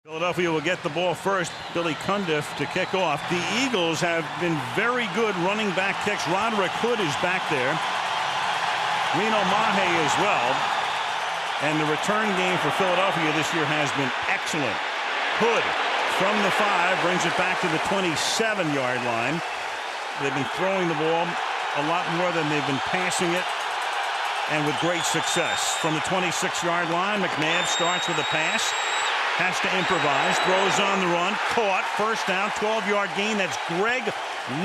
Philadelphia will get the ball first. Billy Cundiff to kick off. The Eagles have been very good running back kicks. Roderick Hood is back there. Reno Mahe as well. And the return game for Philadelphia this year has been excellent. Hood from the 5 brings it back to the 27-yard line. They've been throwing the ball a lot more than they've been passing it, and with great success. From the 26-yard line, McNabb starts with a pass. Has to improvise, throws on the run, caught, first down, 12-yard gain. That's Greg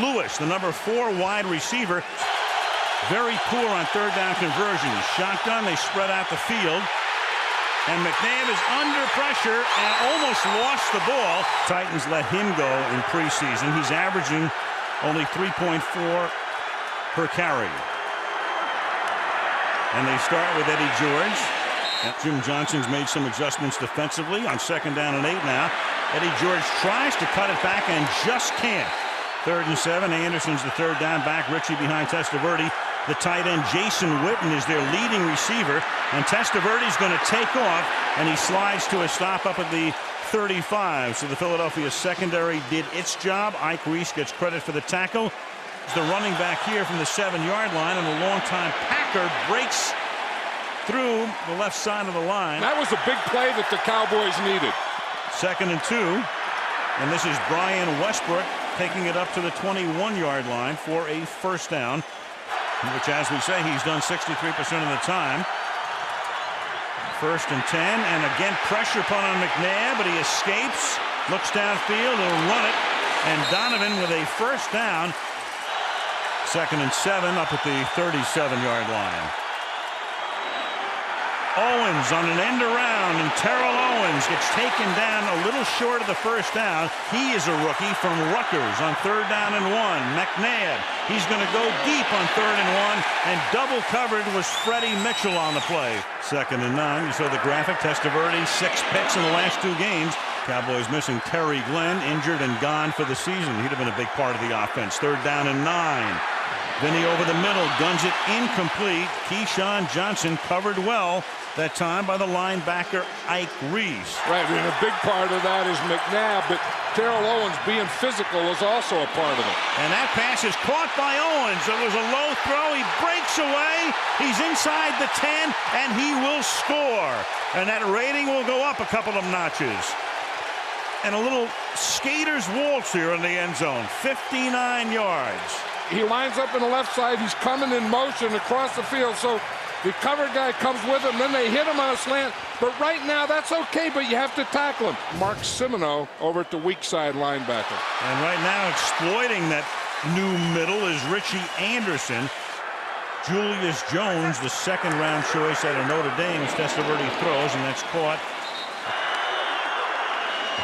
Lewis, the number 4 wide receiver. Very poor on third down conversions. Shotgun, they spread out the field. And McNabb is under pressure and almost lost the ball. Titans let him go in preseason. He's averaging only 3.4 per carry. And they start with Eddie George. Jim Johnson's made some adjustments defensively on 2nd down and 8 now. Eddie George tries to cut it back and just can't. 3rd and 7. Anderson's the 3rd down back. Ritchie behind Testaverde. The tight end Jason Witten is their leading receiver. And Testaverde's going to take off, and he slides to a stop up at the 35. So the Philadelphia secondary did its job. Ike Reese gets credit for the tackle. The running back here from the 7-yard line, and a longtime Packer breaks through the left side of the line. That was a big play that the Cowboys needed. 2nd and 2. And this is Brian Westbrook taking it up to the 21-yard line for a first down, which, as we say, he's done 63% of the time. 1st and 10, and again pressure punt on McNabb, but he escapes, looks downfield, he'll run it, and Donavan with a first down. 2nd and 7 up at the 37-yard line. Owens on an end around, and Terrell Owens gets taken down a little short of the first down. He is a rookie from Rutgers on 3rd down and 1. McNabb, he's going to go deep on 3rd and 1, and double covered was Freddie Mitchell on the play. 2nd and 9. You saw the graphic. Testaverde 6 picks in the last 2 games. Cowboys missing Terry Glenn, injured and gone for the season. He'd have been a big part of the offense. 3rd down and 9. Vinny over the middle, guns it incomplete. Keyshawn Johnson covered well that time by the linebacker Ike Reese. Right, and a big part of that is McNabb, but Terrell Owens being physical was also a part of it. And that pass is caught by Owens. It was a low throw. He breaks away. He's inside the 10, and he will score. And that rating will go up a couple of notches. And a little skater's waltz here in the end zone. 59 yards. He lines up in the left side. He's coming in motion across the field. So the cover guy comes with him. Then they hit him on a slant. But right now, that's okay, but you have to tackle him. Mark Simino over at the weak side linebacker. And right now, exploiting that new middle is Richie Anderson. Julius Jones, the 2nd-round choice out of Notre Dame, as Testaverde throws, and that's caught.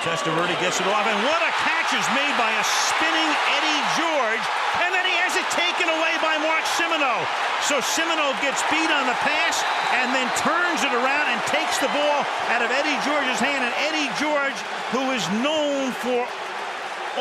Testaverde gets it off, and what a catch is made by a spinning Eddie George, and then he has it taken away by Mark Simino. So Simino gets beat on the pass and then turns it around and takes the ball out of Eddie George's hand, and Eddie George, who is known for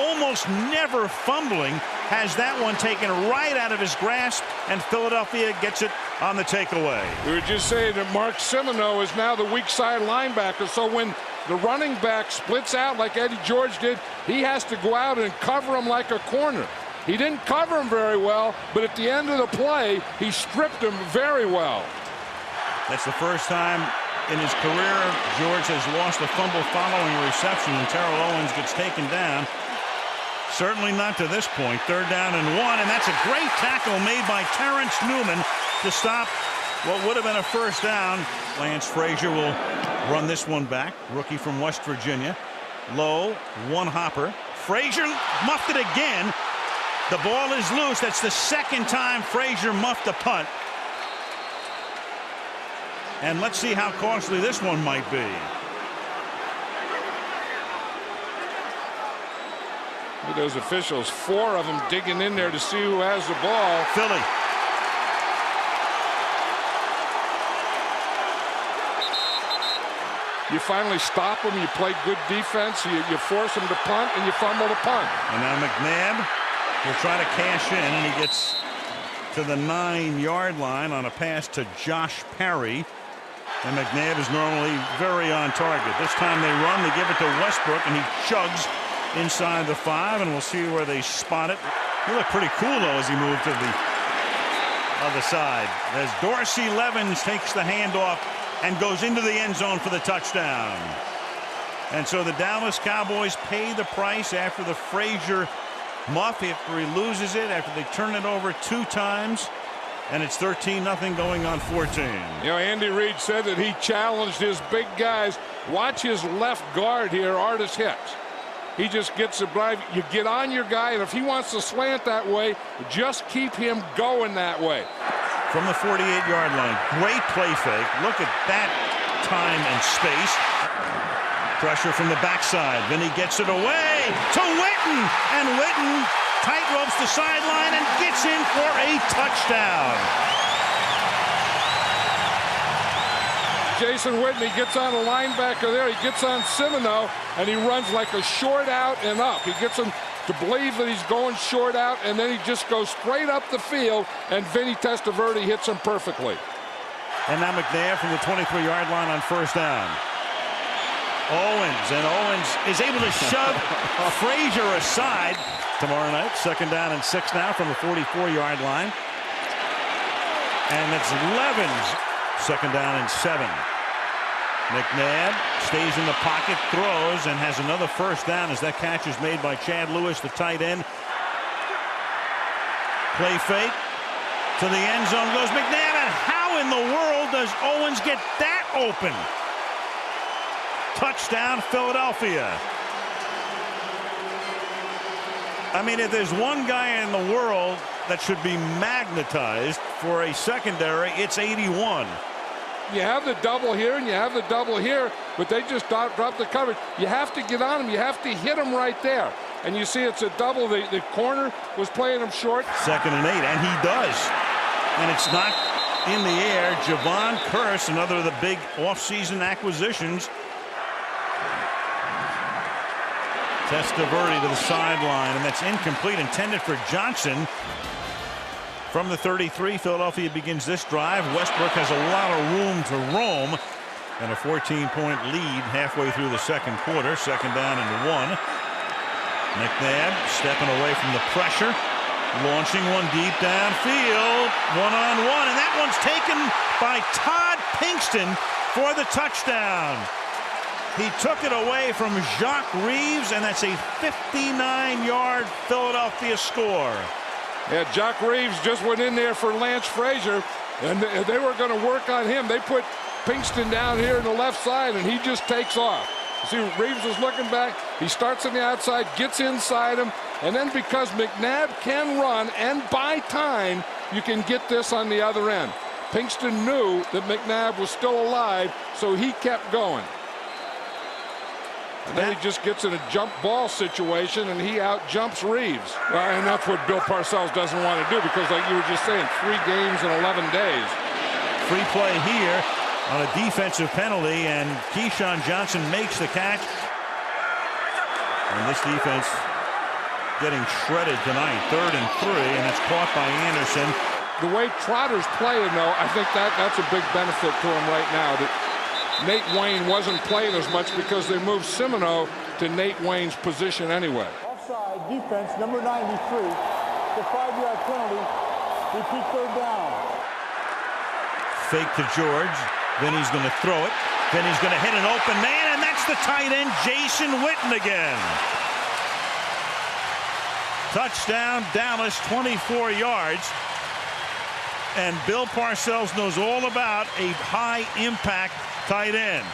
almost never fumbling, has that one taken right out of his grasp, and Philadelphia gets it on the takeaway. We were just saying that Mark Simino is now the weak side linebacker, so when the running back splits out like Eddie George did, he has to go out and cover him like a corner. He didn't cover him very well, but at the end of the play, he stripped him very well. That's the first time in his career George has lost a fumble following a reception, and Terrell Owens gets taken down. Certainly not to this point. 3rd down and 1, and that's a great tackle made by Terrence Newman to stop what would have been a first down. Lance Frazier will run this one back. Rookie from West Virginia. Low, one hopper. Frazier muffed it again. The ball is loose. That's the 2nd time Frazier muffed a punt. And let's see how costly this one might be. Look at those officials, 4 of them digging in there to see who has the ball. Philly. You finally stop them, you play good defense, you force them to punt, and you fumble the punt. And now McNabb will try to cash in, and he gets to the 9-yard line on a pass to Josh Parry. And McNabb is normally very on target. This time they run, they give it to Westbrook, and he chugs inside the 5, and we'll see where they spot it. He looked pretty cool, though, as he moved to the other side. As Dorsey Levens takes the handoff and goes into the end zone for the touchdown. And so the Dallas Cowboys pay the price after the Frazier muff, after he loses it, after they turn it over 2 times. And it's 13-0 going on 14. You know, Andy Reid said that he challenged his big guys. Watch his left guard here, Artis Hicks. He just gets a drive. You get on your guy, and if he wants to slant that way, just keep him going that way. From the 48-yard line, great play fake. Look at that time and space. Pressure from the backside. Then he gets it away to Witten, and Witten tight ropes the sideline and gets in for a touchdown. Jason Witten, he gets on a linebacker there. He gets on Semino, and he runs like a short out and up. He gets him to believe that he's going short out, and then he just goes straight up the field, and Vinny Testaverde hits him perfectly. And now McNabb from the 23-yard line on first down. Owens is able to shove Frazier aside. Tomorrow night, 2nd down and 6 now from the 44-yard line. And it's Levens, 2nd down and 7. McNabb stays in the pocket, throws, and has another first down as that catch is made by Chad Lewis, the tight end. Play fake to the end zone goes McNabb, and how in the world does Owens get that open? Touchdown, Philadelphia. I mean, if there's one guy in the world that should be magnetized for a secondary, it's 81. You have the double here and you have the double here, but they just drop the coverage. You have to get on him. You have to hit him right there. And you see it's a double. The corner was playing him short. 2nd and 8, and he does. And it's not in the air. Javon Curse, another of the big offseason acquisitions. Testaverde to the sideline, and that's incomplete, intended for Johnson. From the 33, Philadelphia begins this drive. Westbrook has a lot of room to roam, and a 14-point lead halfway through the 2nd quarter. 2nd down and 1. McNabb stepping away from the pressure, launching one deep downfield, one-on-one, and that one's taken by Todd Pinkston for the touchdown. He took it away from Jacques Reeves, and that's a 59-yard Philadelphia score. Yeah, Jacques Reeves just went in there for Lance Frazier, and they were going to work on him. They put Pinkston down here on the left side, and he just takes off. You see, Reeves is looking back. He starts on the outside, gets inside him, and then because McNabb can run and buy time, you can get this on the other end. Pinkston knew that McNabb was still alive, so he kept going. And then he just gets in a jump ball situation, and he out jumps Reeves. And that's what Bill Parcells doesn't want to do, because like you were just saying, 3 games in 11 days. Free play here on a defensive penalty, and Keyshawn Johnson makes the catch. And this defense getting shredded tonight. 3rd and 3, and it's caught by Anderson. The way Trotter's playing, though, I think that's a big benefit to him right now. That Nate Wayne wasn't playing as much because they moved Semino to Nate Wayne's position anyway. Offside defense, number 93. The 5-yard penalty. Repeat 3rd down. Fake to George. Then he's going to throw it. Then he's going to hit an open man, and that's the tight end, Jason Witten again. Touchdown, Dallas, 24 yards. And Bill Parcells knows all about a high-impact tight end.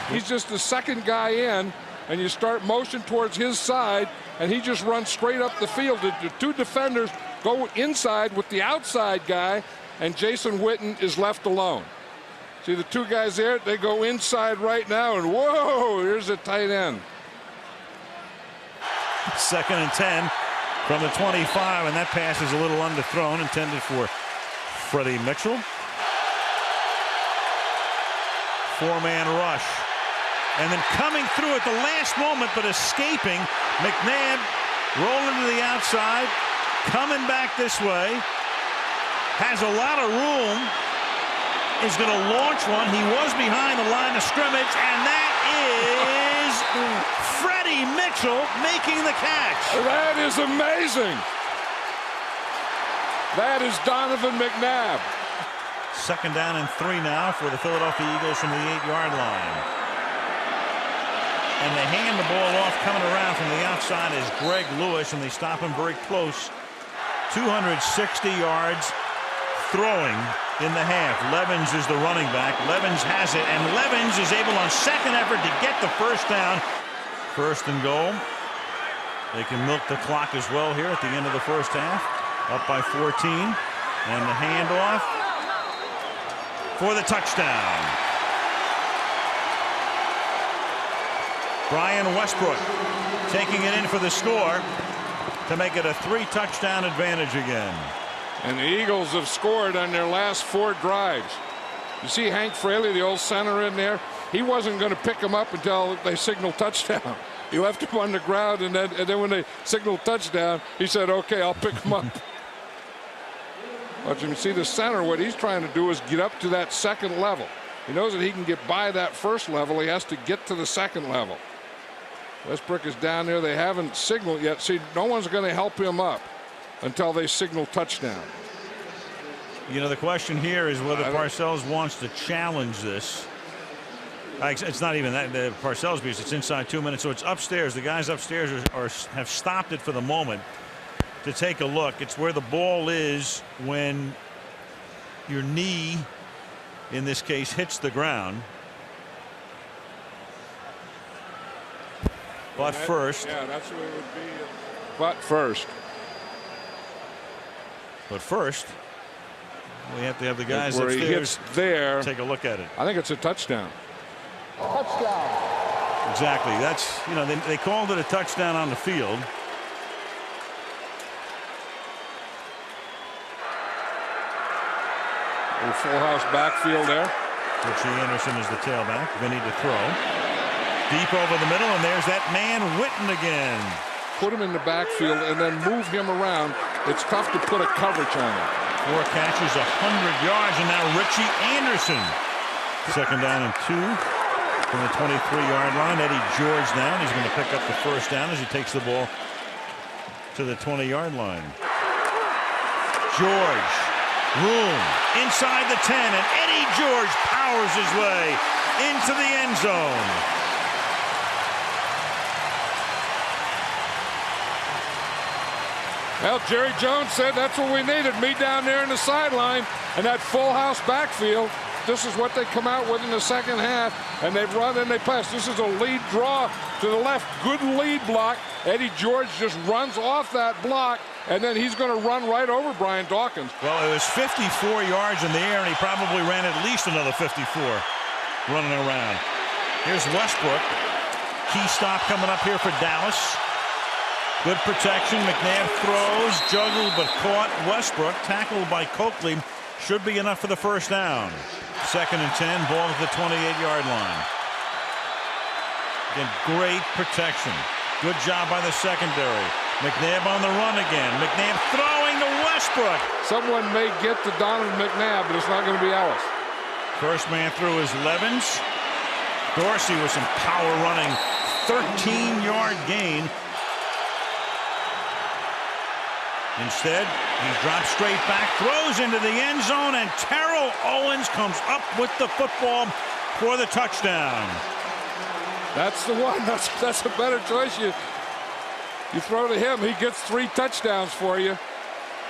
He's just the 2nd guy in, and you start motion towards his side, and he just runs straight up the field. The 2 defenders go inside with the outside guy, and Jason Witten is left alone. See the 2 guys there, they go inside right now, and whoa, here's a tight end. 2nd and 10 from the 25, and that pass is a little underthrown, intended for Freddie Mitchell. 4-man rush. And then coming through at the last moment, but escaping, McNabb rolling to the outside, coming back this way, has a lot of room, is going to launch one. He was behind the line of scrimmage, and that is Freddie Mitchell making the catch. That is amazing. That is Donavan McNabb. 2nd down and 3 now for the Philadelphia Eagles from the 8-yard line. And they hand the ball off coming around from the outside is Greg Lewis, and they stop him very close. 260 yards throwing in the half. Levens is the running back. Levens has it, and Levens is able on second effort to get the first down. 1st and goal. They can milk the clock as well here at the end of the first half. Up by 14, and the handoff for the touchdown. Brian Westbrook taking it in for the score to make it a 3-touchdown advantage again. And the Eagles have scored on their last 4 drives. You see Hank Fraley, the old center in there. He wasn't going to pick him up until they signaled touchdown. He left him on the ground, and then when they signaled touchdown, he said, "Okay, I'll pick him up." But you can see the center, what he's trying to do is get up to that 2nd level. He knows that he can get by that 1st level. He has to get to the 2nd level. Westbrook is down there. They haven't signaled yet. See, no one's going to help him up until they signal touchdown. You know, the question here is whether Parcells wants to challenge this. It's not even that, the Parcells piece. It's inside 2 minutes, so it's upstairs. The guys upstairs have stopped it for the moment to take a look. It's where the ball is when your knee, in this case, hits the ground. But first. Yeah, that's what it would be. But first. But first, we have to have the guys where upstairs he hits there. Take a look at it. I think it's a touchdown. Touchdown. Exactly. That's, you know, they called it a touchdown on the field. Full house backfield there. Richie Anderson is the tailback. Vinny to throw. Deep over the middle, and there's that man Witten again. Put him in the backfield and then move him around. It's tough to put a coverage on him. 4 catches, 100 yards, and now Richie Anderson. 2nd down and 2 from the 23-yard line. Eddie George now, and he's going to pick up the first down as he takes the ball to the 20-yard line. George. Room inside the 10, and Eddie George powers his way into the end zone. Well, Jerry Jones said that's what we needed, me down there in the sideline, and that full house backfield. This is what they come out with in the 2nd half, and they've run and they pass. This is a lead draw to the left. Good lead block. Eddie George just runs off that block, and then he's going to run right over Brian Dawkins. Well, it was 54 yards in the air, and he probably ran at least another 54 running around. Here's Westbrook. Key stop coming up here for Dallas. Good protection. McNabb throws, juggled, but caught. Westbrook tackled by Coakley. Should be enough for the first down. 2nd and 10, ball at the 28-yard line. Again, great protection. Good job by the secondary. McNabb on the run again. McNabb throwing to Westbrook. Someone may get to Donovan McNabb, but it's not going to be Ellis. First man through is Levens. Dorsey with some power running. 13-yard gain. Instead, he drops straight back, throws into the end zone, and Terrell Owens comes up with the football for the touchdown. That's the one. That's a better choice. You throw to him, he gets 3 touchdowns for you.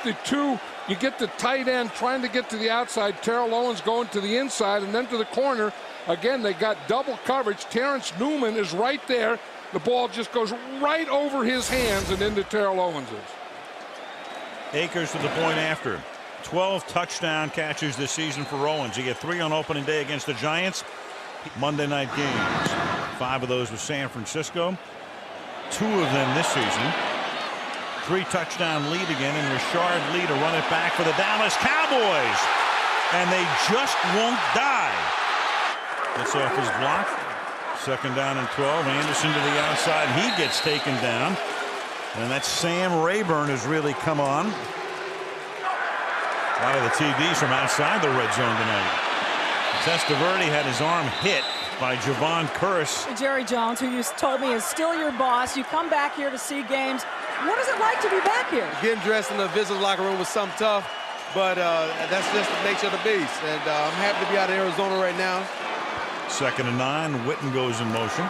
The 2, you get the tight end trying to get to the outside. Terrell Owens going to the inside and then to the corner. Again, they got double coverage. Terrence Newman is right there. The ball just goes right over his hands and into Terrell Owens's. Akers to the point after. 12 touchdown catches this season for Owens. He had 3 on opening day against the Giants. Monday night games. 5 of those with San Francisco. 2 of them this season. 3 touchdown lead again, and Richard Lee to run it back for the Dallas Cowboys. And they just won't die. Gets off his block. 2nd down and 12. Anderson to the outside. He gets taken down. And that Sam Rayburn has really come on. A lot of the TDs from outside the red zone tonight. Testaverde had his arm hit by Javon Curse. Jerry Jones, who you told me is still your boss. You come back here to see games. What is it like to be back here? Getting dressed in the visitor locker room was something tough, but that's just the nature of the beast. And I'm happy to be out of Arizona right now. 2nd and 9. Witten goes in motion.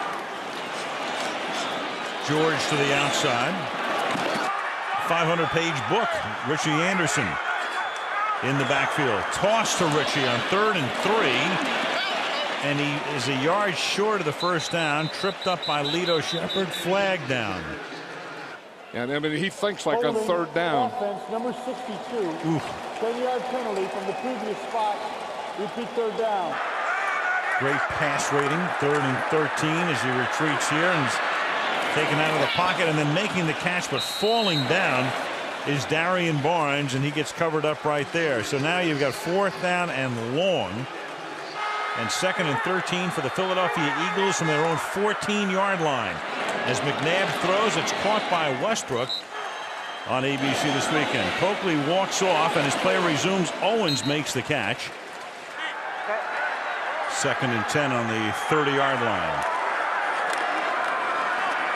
George to the outside. 500-page book. Richie Anderson in the backfield. Toss to Richie on 3rd and 3. And he is a yard short of the first down. Tripped up by Lito Shepherd. Flag down. And I mean, he thinks like on 3rd down. Offense, number 62. 10-yard penalty from the previous spot. Repeat 3rd down. Great pass rating. 3rd and 13 as he retreats here and is taken out of the pocket and then making the catch, but falling down is Darian Barnes, and he gets covered up right there. So now you've got 4th down and long, and 2nd and 13 for the Philadelphia Eagles from their own 14-yard line. As McNabb throws, it's caught by Westbrook on ABC this weekend. Coakley walks off, and his play resumes. Owens makes the catch. 2nd and 10 on the 30-yard line.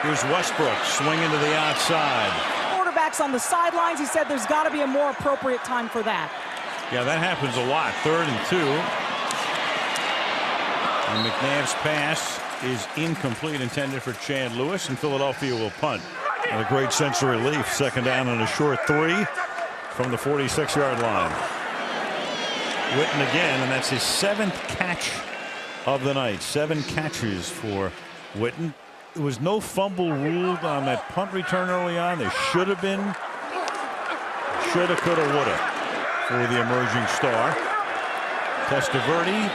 Here's Westbrook swinging to the outside. Quarterbacks on the sidelines. He said there's got to be a more appropriate time for that. Yeah, that happens a lot. 3rd and 2. And McNabb's pass is incomplete, intended for Chad Lewis, and Philadelphia will punt. And a great sense of relief. 2nd down and a short 3 from the 46-yard line. Witten again, and that's his 7th catch of the night. 7 catches for Witten. There was no fumble ruled on that punt return early on. There should have been. Shoulda, coulda, woulda for the emerging star. Testaverde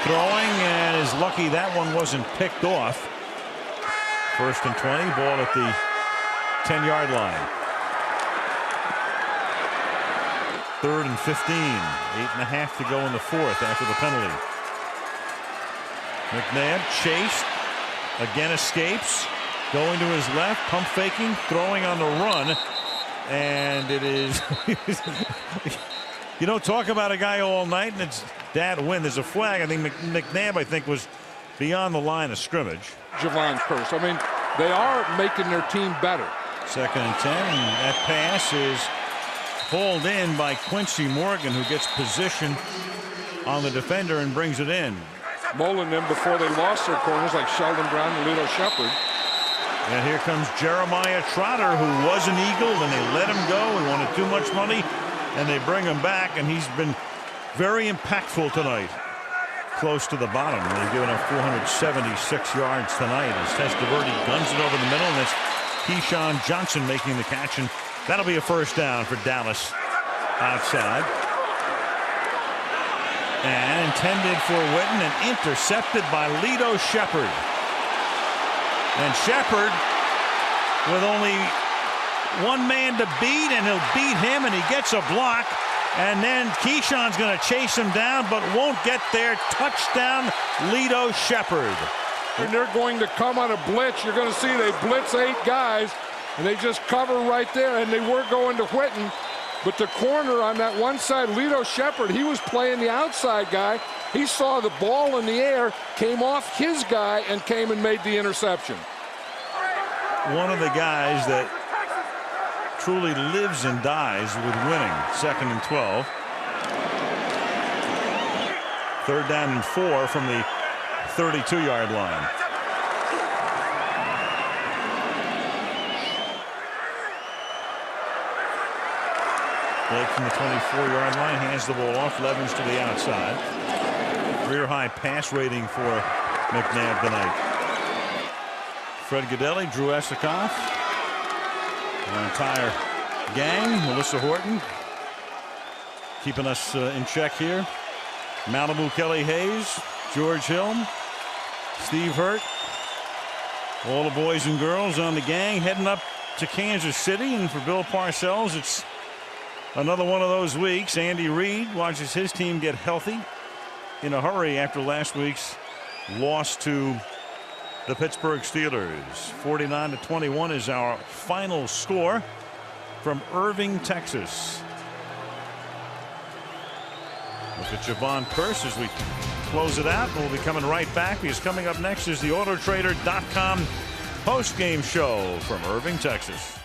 throwing, and is lucky that one wasn't picked off. 1st and 20. Ball at the 10-yard line. 3rd and 15. 8.5 to go in the 4th after the penalty. McNabb chased. Again escapes. Going to his left. Pump faking. Throwing on the run. And it is. You don't talk about a guy all night, and it's that win. There's a flag. I think McNabb, I think, was beyond the line of scrimmage. Javon Curse. I mean, they are making their team better. 2nd and 10. And that pass is hauled in by Quincy Morgan, who gets position on the defender and brings it in. Mulling them before they lost their corners, like Sheldon Brown and Lito Shepherd. And here comes Jeremiah Trotter, who was an Eagle, and they let him go. He wanted too much money, and they bring him back, and he's been very impactful tonight. Close to the bottom. They've given up 476 yards tonight as Testaverde guns it over the middle, and it's Keyshawn Johnson making the catch, and that'll be a 1st down for Dallas outside. And intended for Witten and intercepted by Lito Shepherd. And Shepherd with only one man to beat, and he'll beat him, and he gets a block. And then Keyshawn's going to chase him down, but won't get there. Touchdown, Lito Shepherd. And they're going to come on a blitz. You're going to see they blitz 8 guys, and they just cover right there, and they were going to Witten. But the corner on that one side, Lito Shepherd, he was playing the outside guy. He saw the ball in the air, came off his guy, and came and made the interception. One of the guys that truly lives and dies with winning. 2nd and 12. 3rd down and 4 from the 32-yard line. Blake from the 24-yard line hands the ball off. Levens to the outside. Career high pass rating for McNabb tonight. Fred Gaudelli, Drew Esikoff, our entire gang, Melissa Horton, keeping us in check here. Malibu Kelly Hayes, George Hill, Steve Hurt, all the boys and girls on the gang heading up to Kansas City. And for Bill Parcells, it's another one of those weeks. Andy Reid watches his team get healthy in a hurry after last week's loss to the Pittsburgh Steelers. 49-21 is our final score from Irving, Texas. Look at Javon Purse as we close it out. We'll be coming right back because coming up next is the AutoTrader.com post-game show from Irving, Texas.